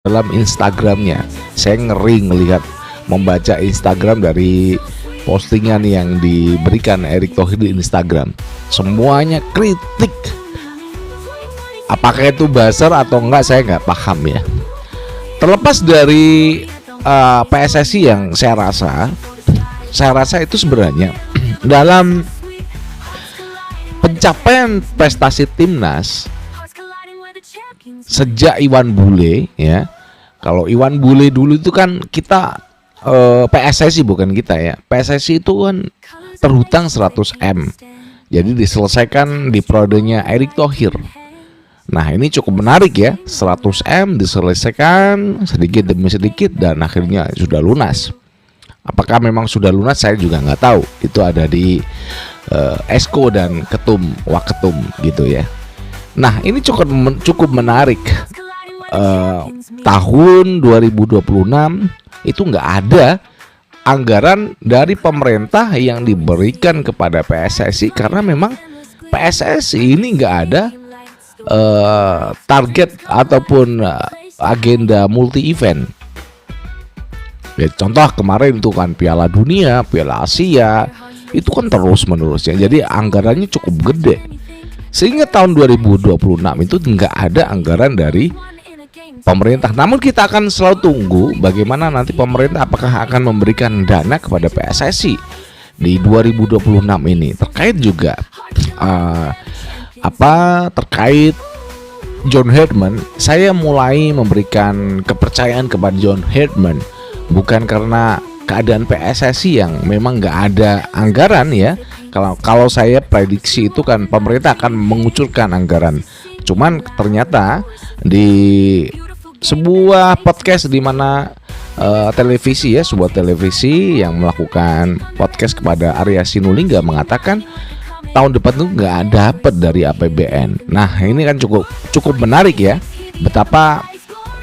dalam Instagramnya. Saya ngeri ngelihat membaca Instagram dari postingan yang diberikan Erick Thohir di Instagram. Semuanya kritik. Apakah itu buzzer atau enggak saya nggak paham ya. Terlepas dari PSSI yang saya rasa itu sebenarnya dalam pencapaian prestasi timnas sejak Iwan Bule ya. Kalau Iwan Bule dulu itu kan kita PSSI bukan kita ya. PSSI itu kan terhutang 100 M. Jadi diselesaikan di periodenya Erick Thohir. Nah, ini cukup menarik ya. 100 M diselesaikan sedikit demi sedikit dan akhirnya sudah lunas. Apakah memang sudah lunas saya juga nggak tahu. Itu ada di Esko dan Ketum Waketum gitu ya. Nah, ini cukup menarik. Tahun 2026 itu nggak ada anggaran dari pemerintah yang diberikan kepada PSSI karena memang PSSI ini nggak ada target ataupun agenda multi event. Ya, contoh kemarin itu kan Piala Dunia, Piala Asia itu kan terus menerus ya. Jadi anggarannya cukup gede. Sehingga tahun 2026 itu nggak ada anggaran dari pemerintah. Namun kita akan selalu tunggu bagaimana nanti pemerintah apakah akan memberikan dana kepada PSSI di 2026 ini. Terkait juga terkait John Herdman, saya mulai memberikan kepercayaan kepada John Herdman bukan karena keadaan PSSI yang memang nggak ada anggaran ya. Kalau saya prediksi itu kan pemerintah akan mengucurkan anggaran. Cuman ternyata di sebuah podcast di mana televisi ya, sebuah televisi yang melakukan podcast kepada Arya Sinulinga mengatakan tahun depan tuh nggak dapat dari APBN. Nah, ini kan cukup menarik ya. Betapa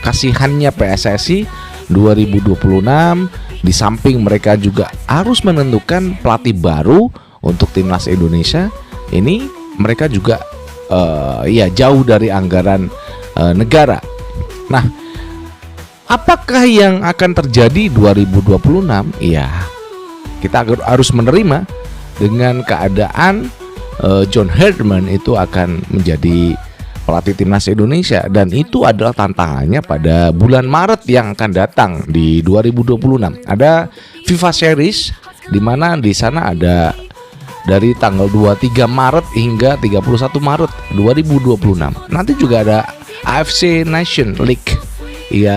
kasihannya PSSI 2026 di samping mereka juga harus menentukan pelatih baru untuk timnas Indonesia. Ini mereka juga jauh dari anggaran negara. Nah, apakah yang akan terjadi 2026? Ya, kita harus menerima dengan keadaan John Herdman itu akan menjadi pelatih timnas Indonesia dan itu adalah tantangannya pada bulan Maret yang akan datang di 2026. Ada FIFA Series di mana di sana ada dari tanggal 23 Maret hingga 31 Maret 2026. Nanti juga ada AFC Nation League. Iya.